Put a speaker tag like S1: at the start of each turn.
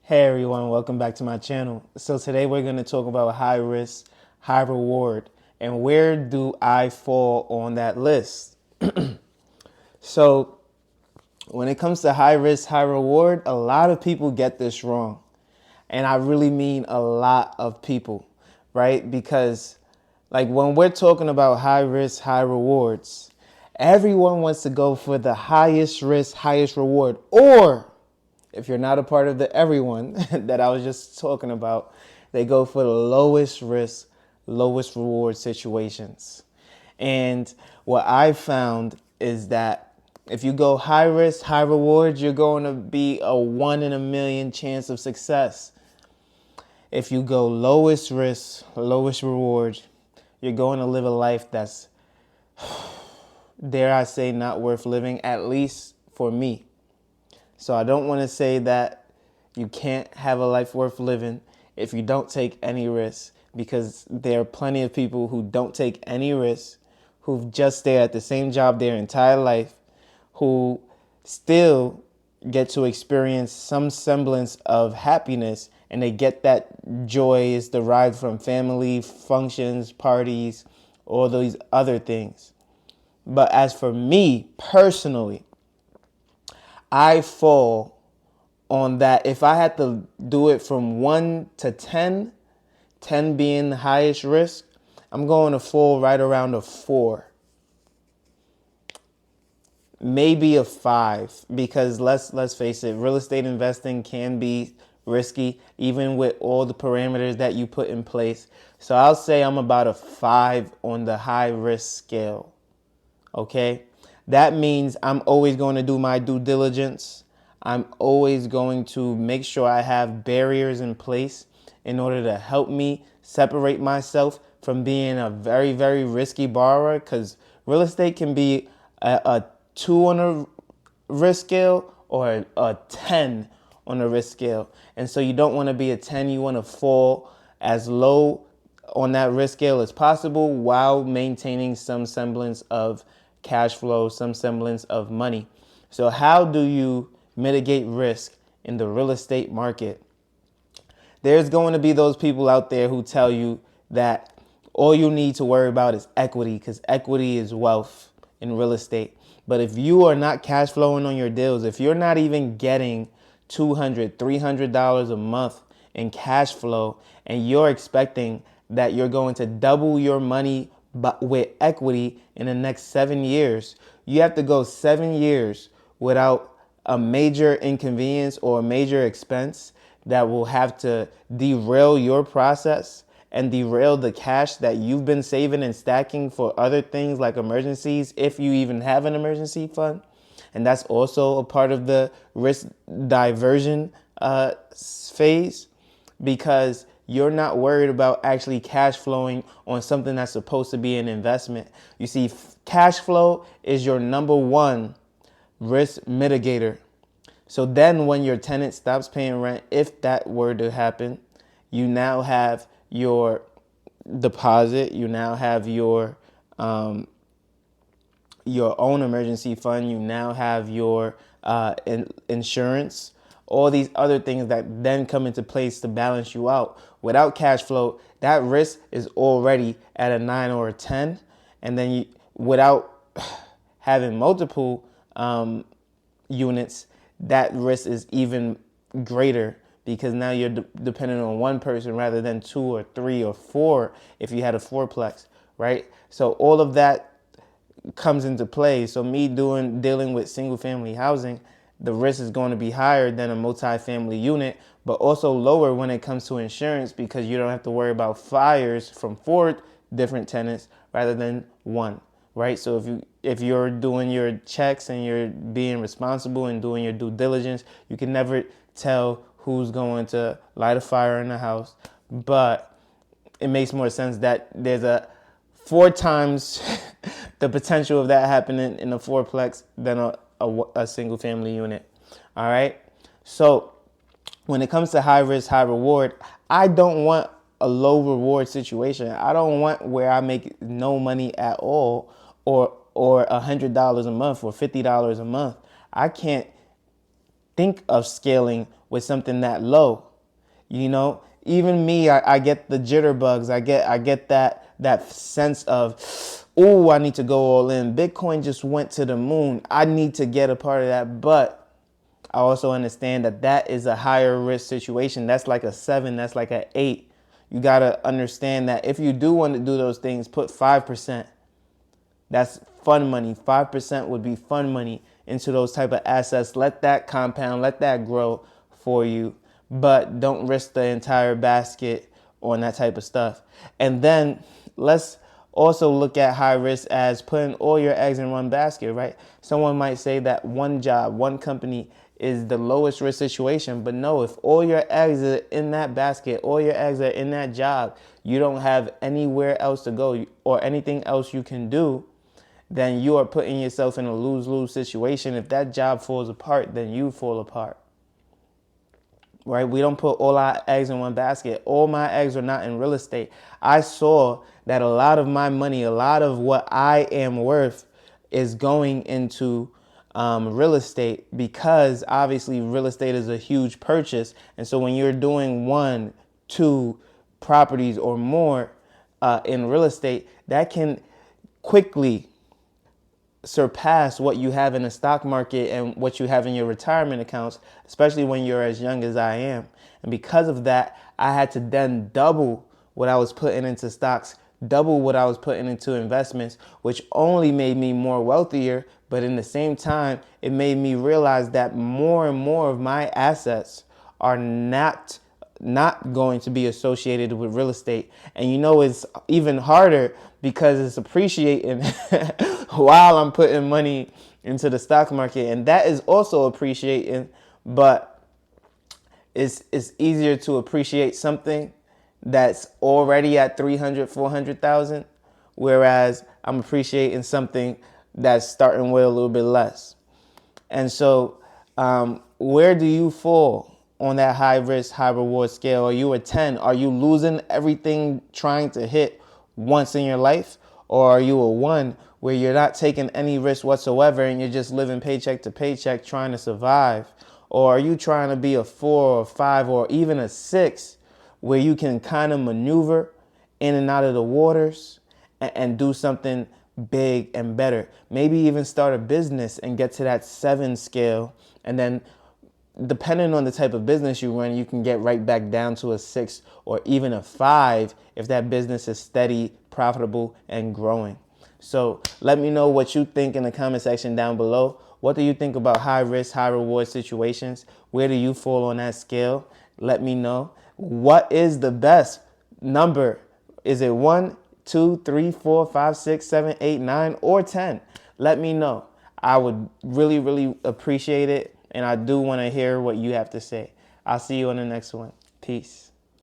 S1: Hey everyone, welcome back to my channel. So today we're going to talk about high risk, high reward, and where do I fall on that list? So when it comes to high risk, high reward, a lot of people get this wrong. And I really mean a lot of people, right? Because like when we're talking about high risk, high rewards, everyone wants to go for the highest risk, highest reward, or if you're not a part of the everyone that I was just talking about, they go for the lowest risk, lowest reward situations. And what I found is that if you go high risk, high reward, you're going to be a 1 in a million chance of success. If you go lowest risk, lowest reward, you're going to live a life that's, dare I say, not worth living, at least for me. So I don't want to say that you can't have a life worth living if you don't take any risks, because there are plenty of people who don't take any risks, who've just stayed at the same job their entire life, who still get to experience some semblance of happiness, and they get that joy is derived from family, functions, parties, all those other things. But as for me personally, I fall on that. If I had to do it from 1 to 10, 10 being the highest risk, I'm going to fall right around a 4. Maybe a 5, because let's face it, real estate investing can be risky even with all the parameters that you put in place. So I'll say I'm about a 5 on the high risk scale. Okay? That means I'm always going to do my due diligence. I'm always going to make sure I have barriers in place in order to help me separate myself from being a very, very risky borrower, because real estate can be a 2 on a risk scale or a 10 on a risk scale. And so you don't want to be a 10. You want to fall as low on that risk scale as possible while maintaining some semblance of cash flow, some semblance of money. So how do you mitigate risk in the real estate market? There's going to be those people out there who tell you that all you need to worry about is equity, because equity is wealth in real estate. But if you are not cash flowing on your deals, if you're not even getting $200, $300 a month in cash flow, and you're expecting that you're going to double your money with equity in the next 7 years, you have to go 7 years without a major inconvenience or a major expense that will have to derail your process and derail the cash that you've been saving and stacking for other things like emergencies, if you even have an emergency fund. And that's also a part of the risk diversion phase, because you're not worried about actually cash flowing on something that's supposed to be an investment. You see, cash flow is your number one risk mitigator. So then when your tenant stops paying rent, if that were to happen, you now have your deposit, you now have your own emergency fund, you now have your insurance, all these other things that then come into place to balance you out. Without cash flow, that risk is already at a 9 or a 10. And then without having multiple units, that risk is even greater, because now you're dependent on one person rather than 2 or 3 or 4 if you had a fourplex, right? So all of that comes into play. So me dealing with single family housing, the risk is going to be higher than a multi-family unit, but also lower when it comes to insurance, because you don't have to worry about fires from 4 different tenants rather than 1, right? So if you're doing your checks and you're being responsible and doing your due diligence, you can never tell who's going to light a fire in the house. But it makes more sense that there's a 4 times the potential of that happening in a fourplex than a single family unit. All right. So when it comes to high risk, high reward, I don't want a low reward situation. I don't want where I make no money at all, or $100 a month or $50 a month. I can't think of scaling with something that low. Even me, I get the jitterbugs. I get that sense of, oh, I need to go all in. Bitcoin just went to the moon. I need to get a part of that. But I also understand that that is a higher risk situation. That's like a 7, that's like an 8. You got to understand that if you do want to do those things, put 5%. That's fun money. 5% would be fun money into those type of assets. Let that compound, let that grow for you, but don't risk the entire basket on that type of stuff. And then let's also look at high risk as putting all your eggs in one basket, right? Someone might say that one job, one company is the lowest risk situation, but no, if all your eggs are in that basket, all your eggs are in that job, you don't have anywhere else to go or anything else you can do, then you are putting yourself in a lose-lose situation. If that job falls apart, then you fall apart. Right? We don't put all our eggs in one basket. All my eggs are not in real estate. I saw that a lot of my money, a lot of what I am worth is going into real estate, because obviously real estate is a huge purchase. And so when you're doing 1, 2 properties or more in real estate, that can quickly surpass what you have in the stock market and what you have in your retirement accounts, especially when you're as young as I am. And because of that, I had to then double what I was putting into stocks, double what I was putting into investments, which only made me more wealthier. But in the same time, it made me realize that more and more of my assets are not going to be associated with real estate. And it's even harder because it's appreciating while I'm putting money into the stock market, and that is also appreciating, but it's easier to appreciate something that's already at 300, 400,000, whereas I'm appreciating something that's starting with a little bit less. And so where do you fall on that high risk, high reward scale? Are you a 10? Are you losing everything trying to hit once in your life? Or are you a 1 where you're not taking any risk whatsoever and you're just living paycheck to paycheck trying to survive? Or are you trying to be a 4 or 5 or even a 6 where you can kind of maneuver in and out of the waters and do something big and better? Maybe even start a business and get to that 7 scale, and then depending on the type of business you run, you can get right back down to a 6 or even a 5 if that business is steady, profitable, and growing. So let me know what you think in the comment section down below. What do you think about high risk, high reward situations? Where do you fall on that scale? Let me know. What is the best number? Is it 1, 2, 3, 4, 5, 6, 7, 8, 9, or 10? Let me know. I would really, really appreciate it. And I do want to hear what you have to say. I'll see you on the next one. Peace.